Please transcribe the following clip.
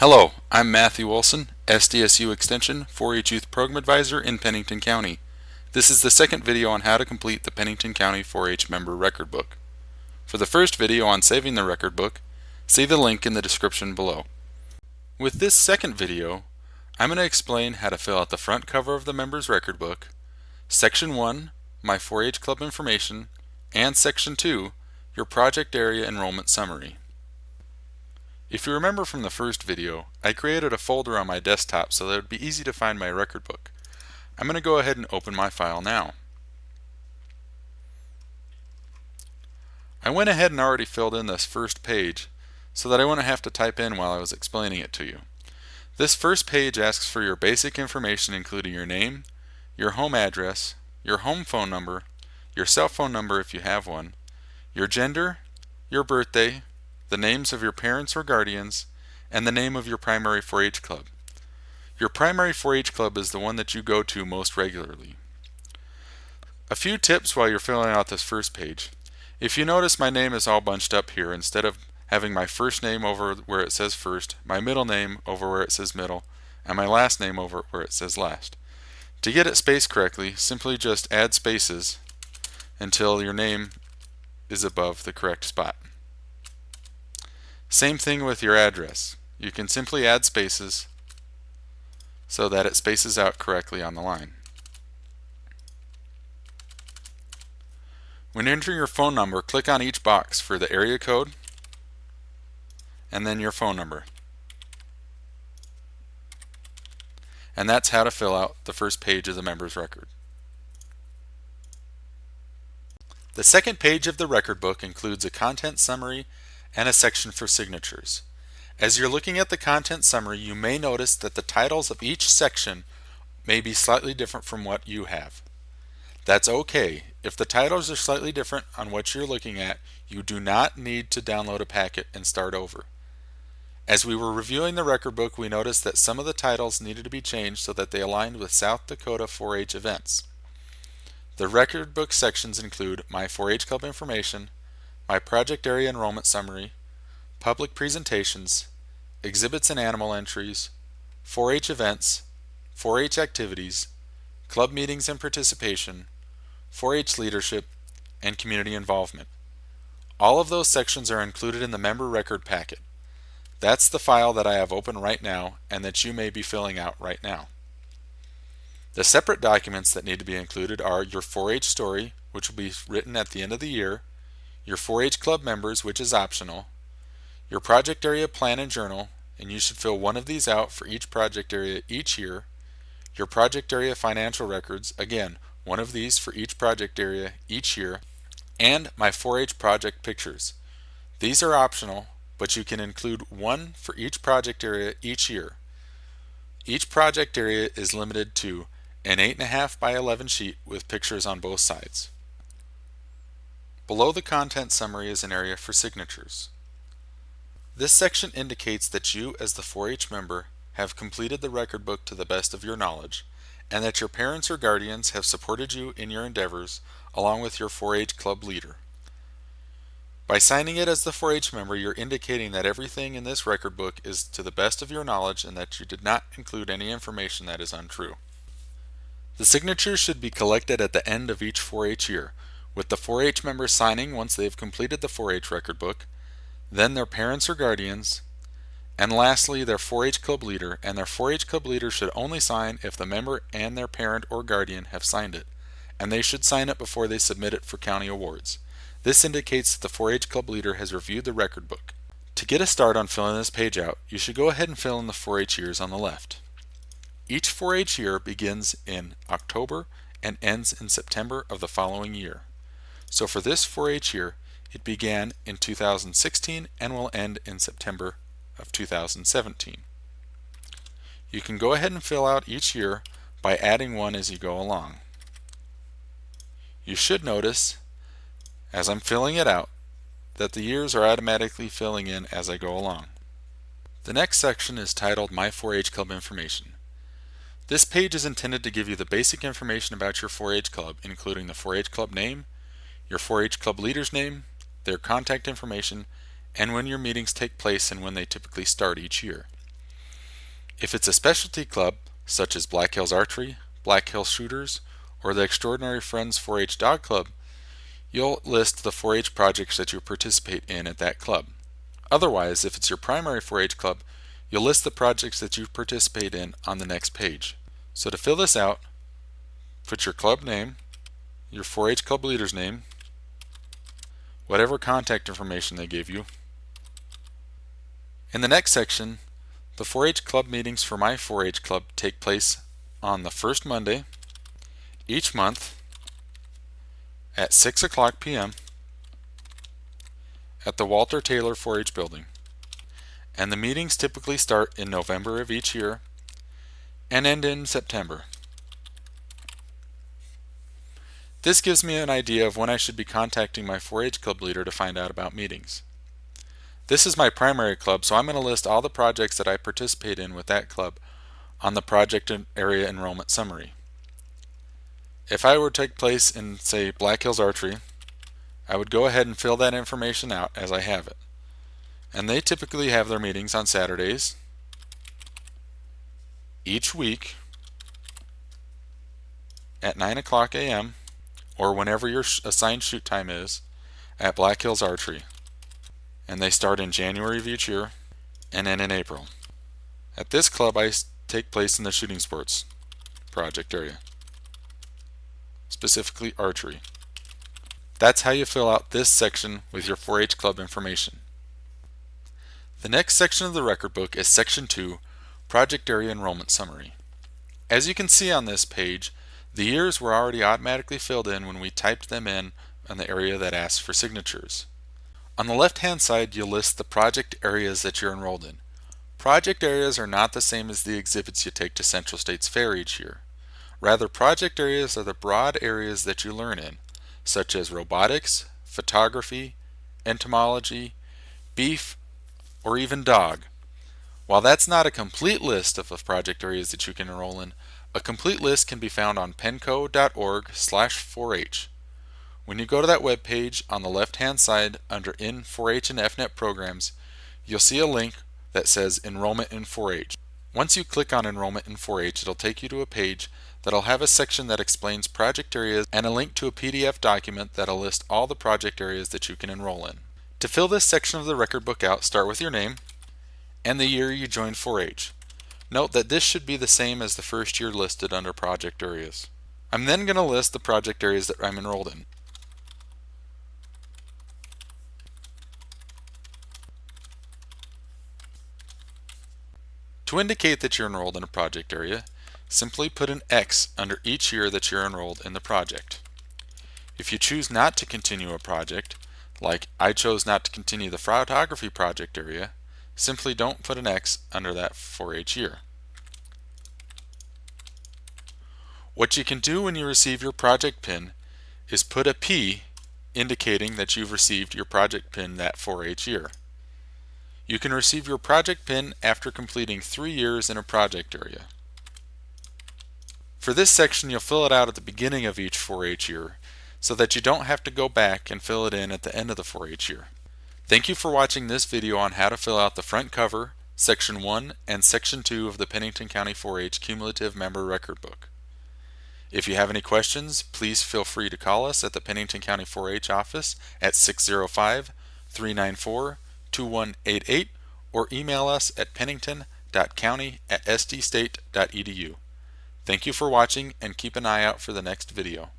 Hello, I'm Matthew Wilson, SDSU Extension 4-H Youth Program Advisor in Pennington County. This is the second video on how to complete the Pennington County 4-H Member Record Book. For the first video on saving the record book, see the link in the description below. With this second video, I'm going to explain how to fill out the front cover of the Member's Record Book, Section 1, My 4-H Club Information, and Section 2, Your Project Area Enrollment Summary. If you remember from the first video, I created a folder on my desktop so that it would be easy to find my record book. I'm going to go ahead and open my file now. I went ahead and already filled in this first page so that I wouldn't have to type in while I was explaining it to you. This first page asks for your basic information, including your name, your home address, your home phone number, your cell phone number if you have one, your gender, your birthday, the names of your parents or guardians, and the name of your primary 4-H club. Your primary 4-H club is the one that you go to most regularly. A few tips while you're filling out this first page. If you notice, my name is all bunched up here. Instead of having my first name over where it says first, my middle name over where it says middle, and my last name over where it says last. To get it spaced correctly, simply just add spaces until your name is above the correct spot. Same thing with your address. You can simply add spaces so that it spaces out correctly on the line. When entering your phone number, click on each box for the area code and then your phone number. And that's how to fill out the first page of the member's record. The second page of the record book includes a content summary and a section for signatures. As you're looking at the content summary, you may notice that the titles of each section may be slightly different from what you have. That's okay. If the titles are slightly different on what you're looking at, you do not need to download a packet and start over. As we were reviewing the record book, we noticed that some of the titles needed to be changed so that they aligned with South Dakota 4-H events. The record book sections include My 4-H Club Information, My Project Area Enrollment Summary, Public Presentations, Exhibits and Animal Entries, 4-H Events, 4-H Activities, Club Meetings and Participation, 4-H Leadership, and Community Involvement. All of those sections are included in the member record packet. That's the file that I have open right now and that you may be filling out right now. The separate documents that need to be included are your 4-H story, which will be written at the end of the year, your 4-H club members, which is optional, your project area plan and journal, and you should fill one of these out for each project area each year, your project area financial records, again, one of these for each project area each year, and my 4-H project pictures. These are optional, but you can include one for each project area each year. Each project area is limited to an 8.5 by 11 sheet with pictures on both sides. Below the content summary is an area for signatures. This section indicates that you, as the 4-H member, have completed the record book to the best of your knowledge, and that your parents or guardians have supported you in your endeavors along with your 4-H club leader. By signing it as the 4-H member, you're indicating that everything in this record book is to the best of your knowledge and that you did not include any information that is untrue. The signatures should be collected at the end of each 4-H year, with the 4-H member signing once they have completed the 4-H record book, then their parents or guardians, and lastly their 4-H club leader, and their 4-H club leader should only sign if the member and their parent or guardian have signed it, and they should sign it before they submit it for county awards. This indicates that the 4-H club leader has reviewed the record book. To get a start on filling this page out, you should go ahead and fill in the 4-H years on the left. Each 4-H year begins in October and ends in September of the following year. So for this 4-H year, it began in 2016 and will end in September of 2017. You can go ahead and fill out each year by adding one as you go along. You should notice, as I'm filling it out, that the years are automatically filling in as I go along. The next section is titled My 4-H Club Information. This page is intended to give you the basic information about your 4-H club, including the 4-H club name, your 4-H club leader's name, their contact information, and when your meetings take place and when they typically start each year. If it's a specialty club, such as Black Hills Archery, Black Hills Shooters, or the Extraordinary Friends 4-H Dog Club, you'll list the 4-H projects that you participate in at that club. Otherwise, if it's your primary 4-H club, you'll list the projects that you participate in on the next page. So to fill this out, put your club name, your 4-H club leader's name, whatever contact information they gave you. In the next section, the 4-H club meetings for my 4-H club take place on the first Monday each month at 6 p.m. at the Walter Taylor 4-H building. And the meetings typically start in November of each year and end in September. This gives me an idea of when I should be contacting my 4-H club leader to find out about meetings. This is my primary club, so I'm going to list all the projects that I participate in with that club on the project area enrollment summary. If I were to take place in, say, Black Hills Archery, I would go ahead and fill that information out as I have it. And they typically have their meetings on Saturdays each week at 9 a.m. or whenever your assigned shoot time is at Black Hills Archery. And they start in January of each year and end in April. At this club, I take place in the shooting sports project area, specifically archery. That's how you fill out this section with your 4-H club information. The next section of the record book is Section 2, Project Area Enrollment Summary. As you can see on this page, the years were already automatically filled in when we typed them in on the area that asks for signatures. On the left-hand side, you'll list the project areas that you're enrolled in. Project areas are not the same as the exhibits you take to Central States Fair each year. Rather, project areas are the broad areas that you learn in, such as robotics, photography, entomology, beef, or even dog. While that's not a complete list of the project areas that you can enroll in, a complete list can be found on penco.org/4H. When you go to that web page, on the left-hand side under In 4-H and FNet Programs, you'll see a link that says Enrollment in 4-H. Once you click on Enrollment in 4-H, it'll take you to a page that'll have a section that explains project areas and a link to a PDF document that'll list all the project areas that you can enroll in. To fill this section of the record book out, start with your name and the year you joined 4-H. Note that this should be the same as the first year listed under project areas. I'm then going to list the project areas that I'm enrolled in. To indicate that you're enrolled in a project area, simply put an X under each year that you're enrolled in the project. If you choose not to continue a project, like I chose not to continue the photography project area, simply don't put an X under that 4-H year. What you can do when you receive your project pin is put a P indicating that you've received your project pin that 4-H year. You can receive your project pin after completing 3 years in a project area. For this section, you'll fill it out at the beginning of each 4-H year so that you don't have to go back and fill it in at the end of the 4-H year. Thank you for watching this video on how to fill out the front cover, Section 1 and Section 2 of the Pennington County 4-H Cumulative Member Record Book. If you have any questions, please feel free to call us at the Pennington County 4-H office at 605-394-2188 or email us at pennington.county@sdstate.edu. Thank you for watching and keep an eye out for the next video.